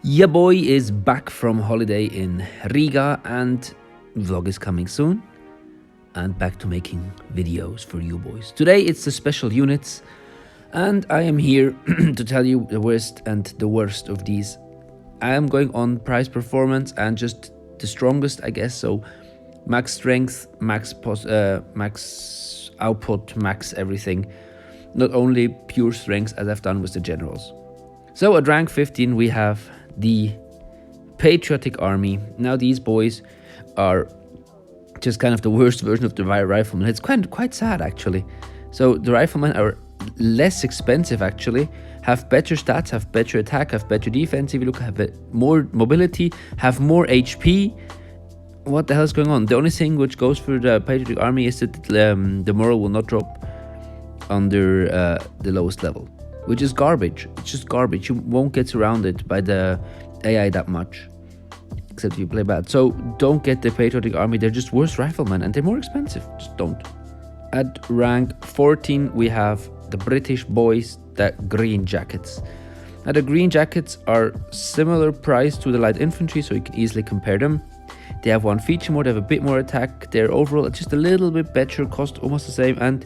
Your boy is back from holiday in Riga and vlog is coming soon. And back to making videos for you boys. Today it's the special units and I am here to tell you the worst and the worst of these. I am going on price performance and just the strongest, I guess. So max strength, max output, max everything. Not only pure strength as I've done with the generals. So at rank 15 we have the Patriotic Army. Now these boys are just kind of the worst version of the Riflemen. It's quite sad actually. So the Riflemen are less expensive actually, have better stats, have better attack, have better defense. If you look, have more mobility, have more HP. What the hell is going on? The only thing which goes for the Patriotic Army is that the morale will not drop under the lowest level, which is garbage. It's just garbage. You won't get surrounded by the AI that much, except if you play bad. So don't get the Patriotic Army. They're just worse Riflemen and they're more expensive. Just don't. At rank 14 we have the British boys, the Green Jackets. Now the Green Jackets are similar price to the light infantry, so you can easily compare them. They have one feature more, they have a bit more attack. They're overall just a little bit better, cost almost the same, and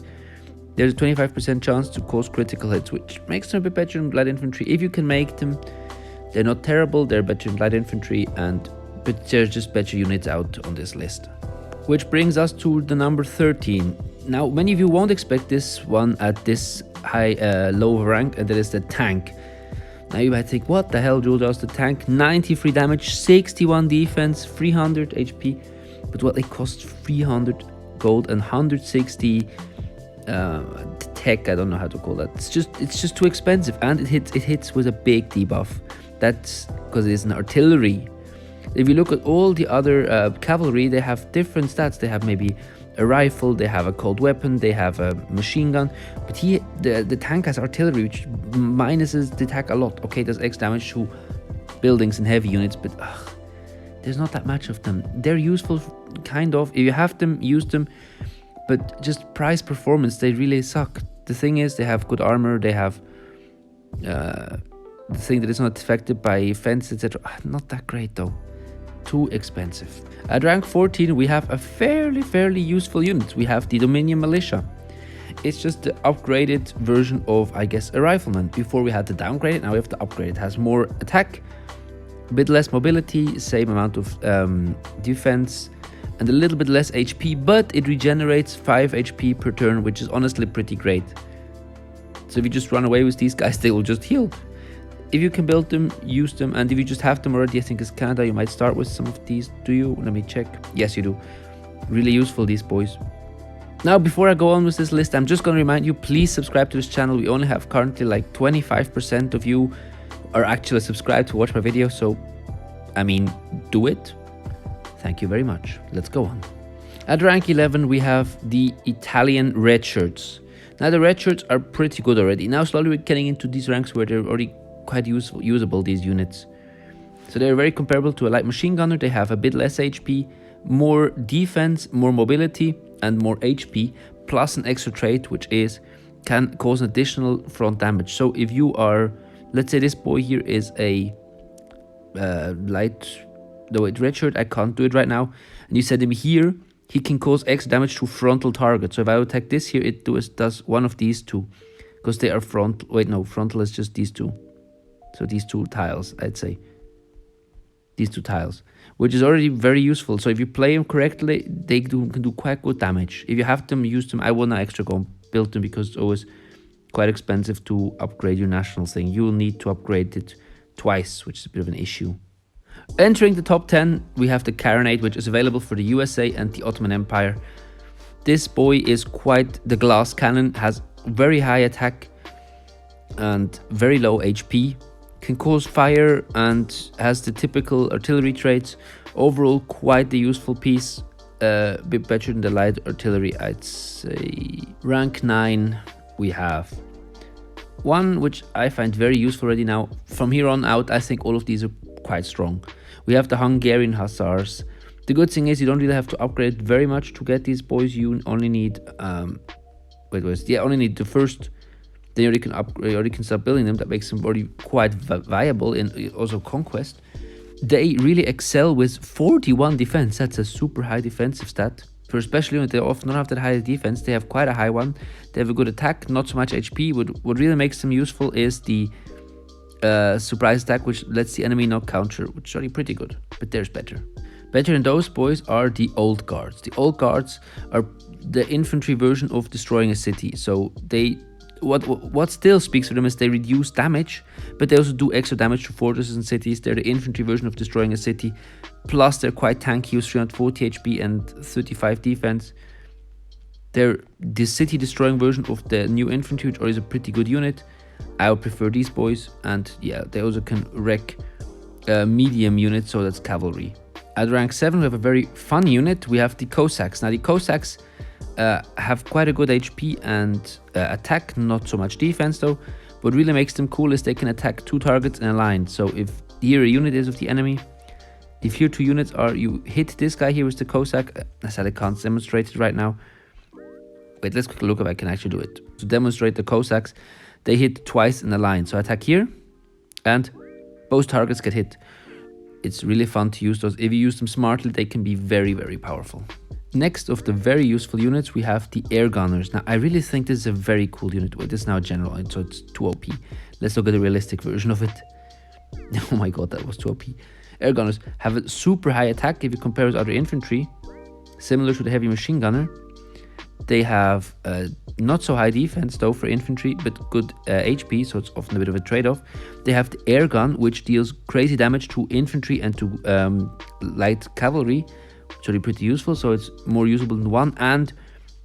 there's a 25% chance to cause critical hits, which makes them a bit better than light infantry. If you can make them, they're not terrible, they're better than light infantry, but they're just better units out on this list. Which brings us to the number 13. Now, many of you won't expect this one at this low rank, and that is the tank. Now you might think, what the hell, juljas, the tank? 93 damage, 61 defense, 300 HP, but well, it costs 300 gold and 160 tech. I don't know how to call that. It's just too expensive, and it hits with a big debuff. That's because it is an artillery. If you look at all the other cavalry, they have different stats. They have maybe a rifle, they have a cold weapon, they have a machine gun, but the tank has artillery, which minuses the attack a lot. Okay, does X damage to buildings and heavy units, but there's not that much of them. They're useful, kind of. If you have them, use them, but just price performance, they really suck. The thing is, they have good armor, they have the thing that is not affected by fence, etc. Not that great though. Too expensive. At rank 14 we have a fairly useful unit. We have the Dominion Militia. It's just the upgraded version of, I guess, a Rifleman. Before we had to downgrade it, now we have to upgrade it. It has more attack, a bit less mobility, same amount of defense, and a little bit less HP, but it regenerates 5 HP per turn, which is honestly pretty great. So if you just run away with these guys, they will just heal. If you can build them, use them, and if you just have them already, I think as Canada, you might start with some of these. Do you? Let me check. Yes, you do. Really useful, these boys. Now, before I go on with this list, I'm just going to remind you, please subscribe to this channel. We only have currently like 25% of you are actually subscribed to watch my videos, so, I mean, do it. Thank you very much. Let's go on. At rank 11, we have the Italian red shirts. Now, the red shirts are pretty good already. Now, slowly we're getting into these ranks where they're already quite usable, these units. So they're very comparable to a light machine gunner. They have a bit less HP, more defense, more mobility, and more HP, plus an extra trait, which is can cause an additional front damage. So if you are, let's say this boy here is a red shirt, I can't do it right now, and you set him here, he can cause X damage to frontal target. So if I attack this here, it does one of these two, because they are frontal. Wait, no, frontal is just these two. So these two tiles, I'd say. These two tiles, which is already very useful. So if you play them correctly, they can do quite good damage. If you have them, use them. I will not extra go and build them because it's always quite expensive to upgrade your national thing. You will need to upgrade it twice, which is a bit of an issue. Entering the top 10, we have the Keren, which is available for the USA and the Ottoman Empire. This boy is quite the glass cannon, has very high attack and very low HP. Can cause fire and has the typical artillery traits. Overall, quite the useful piece. A bit better than the light artillery, I'd say. Rank 9, we have one which I find very useful already now. From here on out, I think all of these are quite strong. We have the Hungarian Hussars. The good thing is you don't really have to upgrade very much to get these boys. You only need only need the then you already can start building them. That makes them already quite viable in also conquest. They really excel with 41 defense. That's a super high defensive stat. For especially when they often don't have that high defense, they have quite a high one. They have a good attack, not so much HP. What really makes them useful is the surprise attack, which lets the enemy not counter, which is already pretty good, but there's better. Better than those boys are the old guards. The old guards are the infantry version of destroying a city. So what still speaks for them is they reduce damage, but they also do extra damage to fortresses and cities. They're the infantry version of destroying a city. Plus, they're quite tanky with 340 HP and 35 defense. They're the city destroying version of the new infantry, which is a pretty good unit. I would prefer these boys, and yeah, they also can wreck medium units, so that's cavalry. At rank 7, we have a very fun unit. We have the Cossacks. Now, the Cossacks have quite a good HP and attack, not so much defense though. What really makes them cool is they can attack 2 targets in a line. So if here a unit is of the enemy, if here 2 units are, you hit this guy here with the Cossack. I said I can't demonstrate it right now. Wait, let's quickly look if I can actually do it. To demonstrate the Cossacks, they hit twice in a line. So attack here, and both targets get hit. It's really fun to use those. If you use them smartly, they can be very, very powerful. Next of the very useful units, we have the air gunners. Now, I really think this is a very cool unit. Well, this is now a general, so it's too OP. Let's look at the realistic version of it. Oh my god, that was too OP. Air gunners have a super high attack if you compare with other infantry, similar to the heavy machine gunner. They have not so high defense though for infantry, but good HP, so it's often a bit of a trade-off. They have the air gun, which deals crazy damage to infantry and to light cavalry, which are pretty useful, so it's more usable than one, and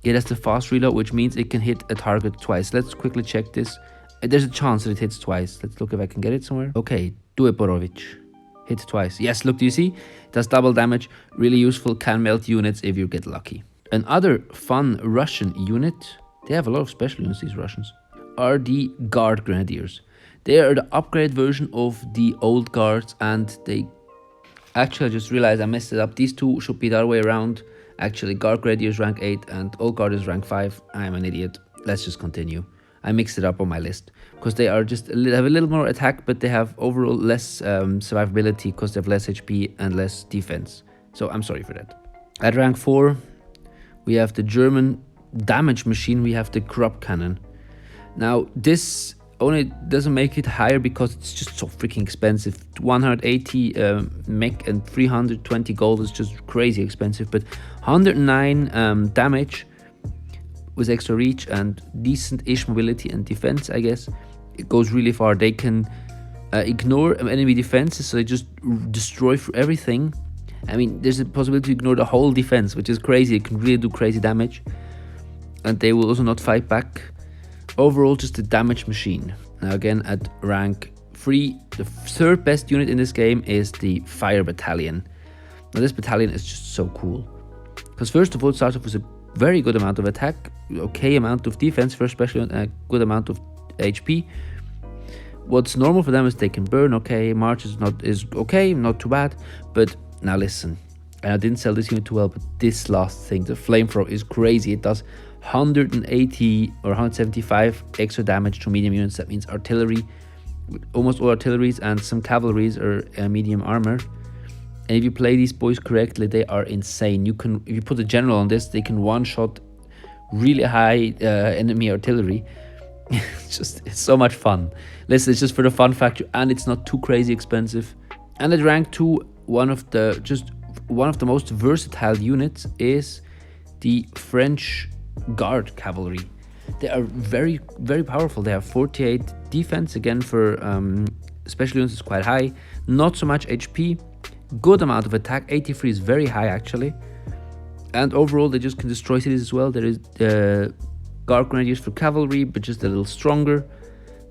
it has the fast reload, which means it can hit a target twice. Let's quickly check this. There's a chance that it hits twice. Let's look if I can get it somewhere. Okay, do it, Borovic. Hit twice. Yes, look, do you see? It does double damage. Really useful, can melt units if you get lucky. Another fun Russian unit, they have a lot of special units, these Russians, are the Guard Grenadiers. They are the upgrade version of the old guards, and they... Actually, I just realized I messed it up. These two should be the other way around. Actually, Guard Grenadiers rank 8 and Old Guard is rank 5. I'm an idiot. Let's just continue. I mixed it up on my list because they are just have a little more attack, but they have overall less survivability because they have less HP and less defense. So I'm sorry for that. At rank 4, we have the German damage machine. We have the Krupp cannon. Now, this only doesn't make it higher because it's just so freaking expensive. 180 mech and 320 gold is just crazy expensive, but 109 damage with extra reach and decent-ish mobility and defense, I guess. It goes really far. They can ignore enemy defenses, so they just destroy for everything. I mean, there's a possibility to ignore the whole defense, which is crazy. It can really do crazy damage. And they will also not fight back. Overall, just a damage machine. Now again, at rank 3, the third best unit in this game is the Fire Battalion. Now this battalion is just so cool. Because first of all, it starts off with a very good amount of attack, okay amount of defense for especially a good amount of HP. What's normal for them is they can burn, okay, March is okay, not too bad, but now listen, and I didn't sell this unit too well, but this last thing, the flamethrower, is crazy. It does 180 or 175 extra damage to medium units. That means artillery, almost all artilleries and some cavalries are medium armor. And if you play these boys correctly, they are insane. You can, if you put a general on this, they can one-shot really high enemy artillery. It's so much fun. Listen, it's just for the fun factor, and it's not too crazy expensive. And at rank 2, one of the most versatile units is the French Guard Cavalry. They are very, very powerful. They have 48 defense, again for special units is quite high. Not so much HP. Good amount of attack. 83 is very high actually. And overall they just can destroy cities as well. There is the Guard Grenadiers for cavalry, but just a little stronger.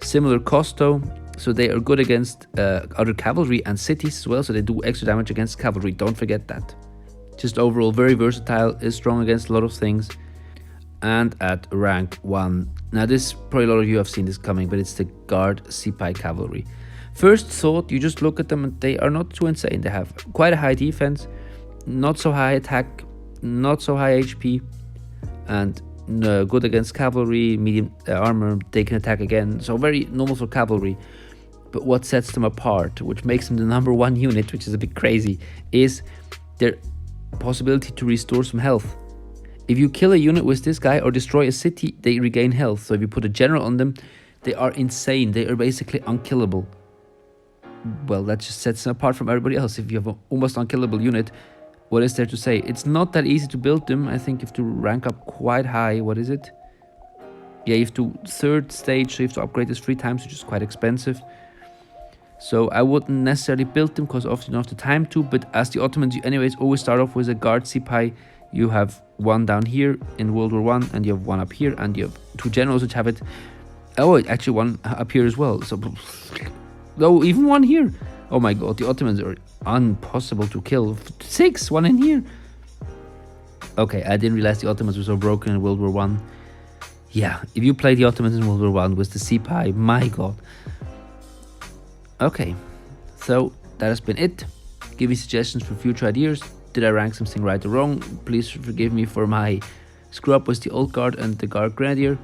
Similar cost though. So they are good against other cavalry and cities as well. So they do extra damage against cavalry. Don't forget that. Just overall very versatile. Is strong against a lot of things. And at rank 1. Now this, probably a lot of you have seen this coming, but it's the Guard CPI Cavalry. First thought, you just look at them and they are not too insane. They have quite a high defense, not so high attack, not so high HP, and good against cavalry, medium armor, they can attack again. So very normal for cavalry. But what sets them apart, which makes them the #1 unit, which is a bit crazy, is their possibility to restore some health. If you kill a unit with this guy or destroy a city, they regain health. So if you put a general on them, they are insane. They are basically unkillable. Well, that just sets them apart from everybody else. If you have an almost unkillable unit, what is there to say? It's not that easy to build them. I think you have to rank up quite high. What is it? Yeah, you have to 3rd stage, so you have to upgrade this 3 times, which is quite expensive. So I wouldn't necessarily build them because often you don't have the time to, but as the Ottomans, you anyways always start off with a guard CPI. You have 1 down here in World War 1, and you have 1 up here, and you have 2 generals which have it. Oh, actually 1 up here as well. So, no, even 1 here. Oh my god, the Ottomans are impossible to kill. 6, 1 in here. Okay, I didn't realize the Ottomans were so broken in World War 1. Yeah, if you play the Ottomans in World War 1 with the CPI, my god. Okay, so that has been it. Give me suggestions for future ideas. Did I rank something right or wrong? Please forgive me for my screw up with the Old Guard and the Guard Grenadier.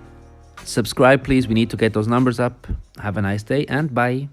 Subscribe please, we need to get those numbers up. Have a nice day and bye.